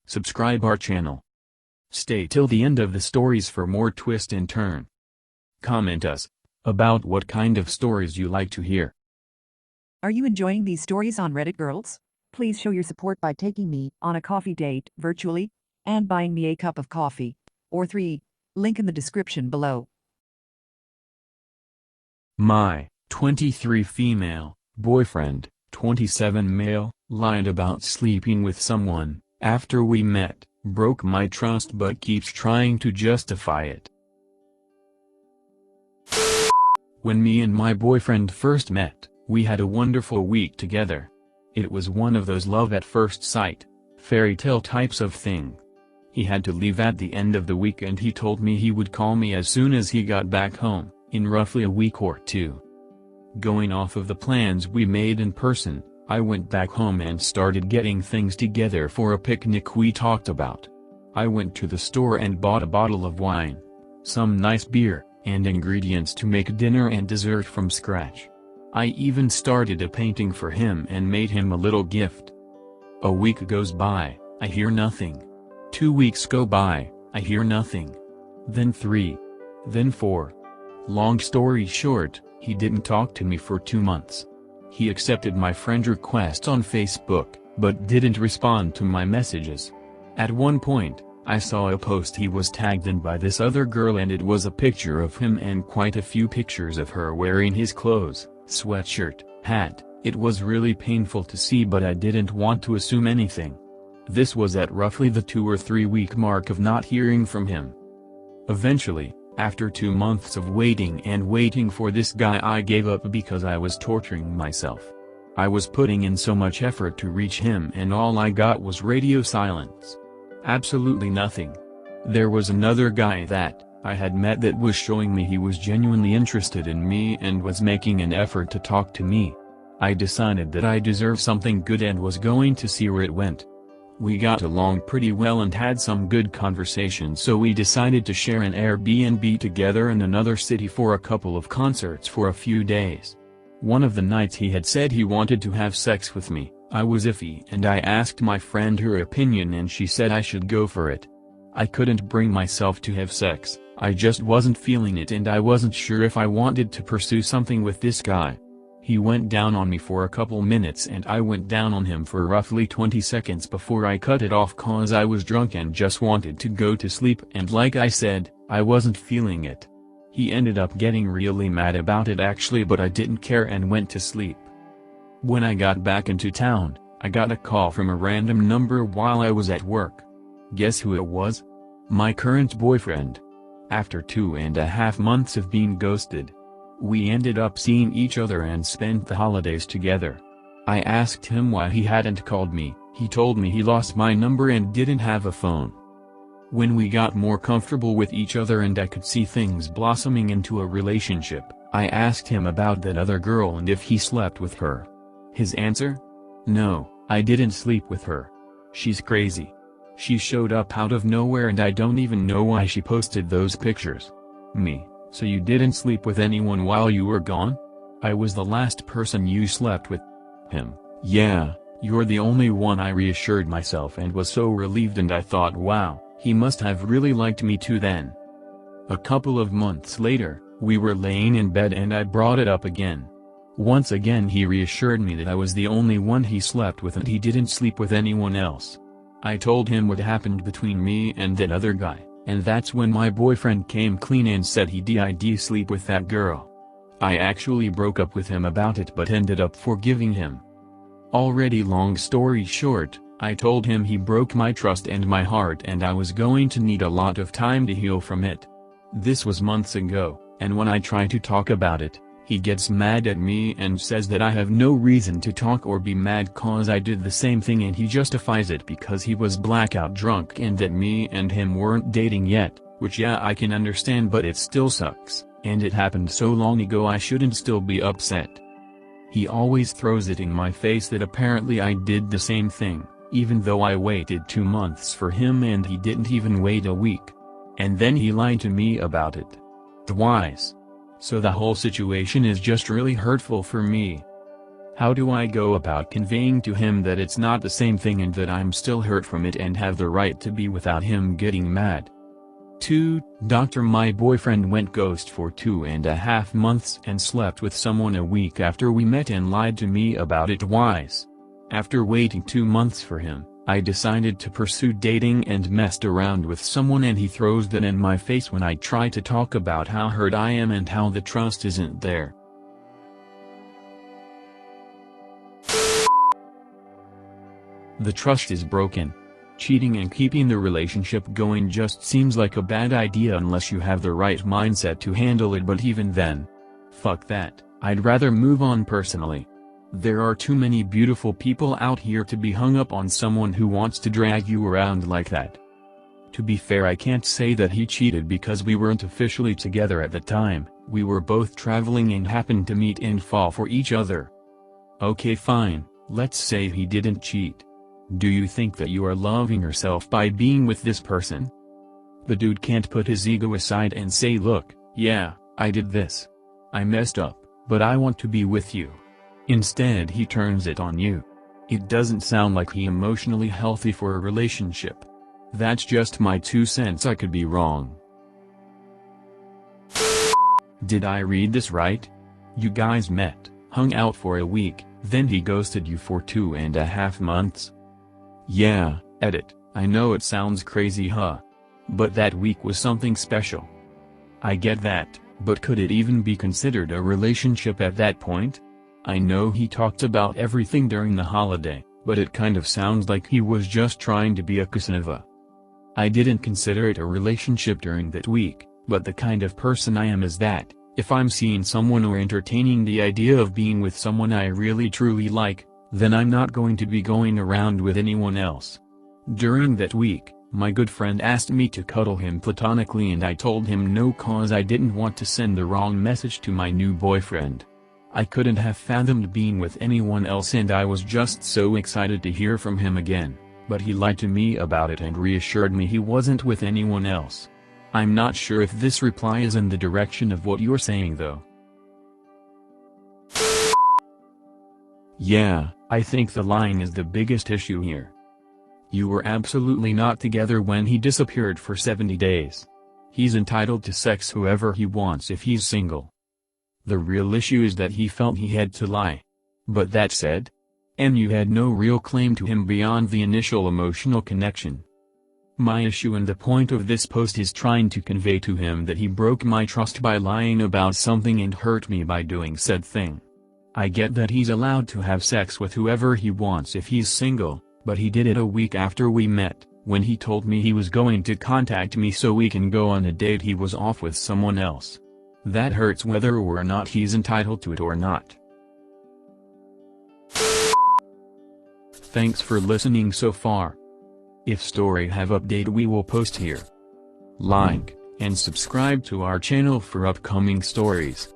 Subscribe our channel. Stay till the end of the stories for more twist and turn. Comment us about what kind of stories you like to hear. Are you enjoying these stories on Reddit, girls? Please show your support by taking me on a coffee date virtually and buying me a cup of coffee. Or 3. Link in the description below. My 23 female boyfriend, 27 male, lied about sleeping with someone after we met, broke my trust but keeps trying to justify it. When me and my boyfriend first met, we had a wonderful week together. It was one of those love at first sight, fairy tale types of thing. He had to leave at the end of the week and he told me he would call me as soon as he got back home, in roughly a week or two. Going off of the plans we made in person, I went back home and started getting things together for a picnic we talked about. I went to the store and bought a bottle of wine, some nice beer, and ingredients to make dinner and dessert from scratch. I even started a painting for him and made him a little gift. A week goes by, I hear nothing. 2 weeks go by, I hear nothing. Then 3. Then 4. Long story short, he didn't talk to me for 2 months. He accepted my friend request on Facebook, but didn't respond to my messages. At one point, I saw a post he was tagged in by this other girl and it was a picture of him and quite a few pictures of her wearing his clothes, sweatshirt, hat. It was really painful to see but I didn't want to assume anything. This was at roughly the 2 or 3 week mark of not hearing from him. Eventually, after 2 months of waiting and waiting for this guy, I gave up because I was torturing myself. I was putting in so much effort to reach him and all I got was radio silence. Absolutely nothing. There was another guy that I had met that was showing me he was genuinely interested in me and was making an effort to talk to me. I decided that I deserved something good and was going to see where it went. We got along pretty well and had some good conversations, so we decided to share an Airbnb together in another city for a couple of concerts for a few days. One of the nights he had said he wanted to have sex with me. I was iffy and I asked my friend her opinion and she said I should go for it. I couldn't bring myself to have sex, I just wasn't feeling it and I wasn't sure if I wanted to pursue something with this guy. He went down on me for a couple minutes and I went down on him for roughly 20 seconds before I cut it off cause I was drunk and just wanted to go to sleep, and like I said, I wasn't feeling it. He ended up getting really mad about it actually, but I didn't care and went to sleep. When I got back into town, I got a call from a random number while I was at work. Guess who it was? My current boyfriend. After 2.5 months of being ghosted, we ended up seeing each other and spent the holidays together. I asked him why he hadn't called me. He told me he lost my number and didn't have a phone. When we got more comfortable with each other and I could see things blossoming into a relationship, I asked him about that other girl and if he slept with her. His answer? No, I didn't sleep with her. She's crazy. She showed up out of nowhere and I don't even know why she posted those pictures. Me. So you didn't sleep with anyone while you were gone? I was the last person you slept with. Him. Yeah, you're the only one. I reassured myself and was so relieved and I thought, wow, he must have really liked me too then. A couple of months later, we were laying in bed and I brought it up again. Once again he reassured me that I was the only one he slept with and he didn't sleep with anyone else. I told him what happened between me and that other guy. And that's when my boyfriend came clean and said he did sleep with that girl. I actually broke up with him about it but ended up forgiving him. Already long story short, I told him he broke my trust and my heart and I was going to need a lot of time to heal from it. This was months ago, and when I try to talk about it, he gets mad at me and says that I have no reason to talk or be mad cause I did the same thing, and he justifies it because he was blackout drunk and that me and him weren't dating yet, which yeah I can understand, but it still sucks, and it happened so long ago I shouldn't still be upset. He always throws it in my face that apparently I did the same thing, even though I waited 2 months for him and he didn't even wait a week. And then he lied to me about it. Twice. So the whole situation is just really hurtful for me. How do I go about conveying to him that it's not the same thing and that I'm still hurt from it and have the right to be without him getting mad? 2. Dr. My boyfriend went ghost for 2.5 months and slept with someone a week after we met and lied to me about it twice. After waiting 2 months for him, I decided to pursue dating and messed around with someone, and he throws that in my face when I try to talk about how hurt I am and how the trust isn't there. The trust is broken. Cheating and keeping the relationship going just seems like a bad idea unless you have the right mindset to handle it, but even then, fuck that, I'd rather move on personally. There are too many beautiful people out here to be hung up on someone who wants to drag you around like that. To be fair, I can't say that he cheated because we weren't officially together at the time. We were both traveling and happened to meet and fall for each other. Okay, fine, let's say he didn't cheat. Do you think that you are loving yourself by being with this person? The dude can't put his ego aside and say, look, yeah, I did this. I messed up, but I want to be with you. Instead he turns it on you. It doesn't sound like he emotionally healthy for a relationship. That's just my 2 cents. I could be wrong. Did I read this right? You guys met, hung out for a week, then he ghosted you for 2.5 months? Yeah, edit, I know it sounds crazy, huh? But that week was something special. I get that, but could it even be considered a relationship at that point? I know he talked about everything during the holiday, but it kind of sounds like he was just trying to be a Casanova. I didn't consider it a relationship during that week, but the kind of person I am is that, if I'm seeing someone or entertaining the idea of being with someone I really truly like, then I'm not going to be going around with anyone else. During that week, my good friend asked me to cuddle him platonically and I told him no cause I didn't want to send the wrong message to my new boyfriend. I couldn't have fathomed being with anyone else and I was just so excited to hear from him again, but he lied to me about it and reassured me he wasn't with anyone else. I'm not sure if this reply is in the direction of what you're saying though. Yeah, I think the lying is the biggest issue here. You were absolutely not together when he disappeared for 70 days. He's entitled to sex whoever he wants if he's single. The real issue is that he felt he had to lie. But that said, and you had no real claim to him beyond the initial emotional connection. My issue and the point of this post is trying to convey to him that he broke my trust by lying about something and hurt me by doing said thing. I get that he's allowed to have sex with whoever he wants if he's single, but he did it a week after we met, when he told me he was going to contact me so we can go on a date. He was off with someone else. That hurts whether or not he's entitled to it or not. Thanks for listening so far. If story have update we will post here. Like and subscribe to our channel for upcoming stories.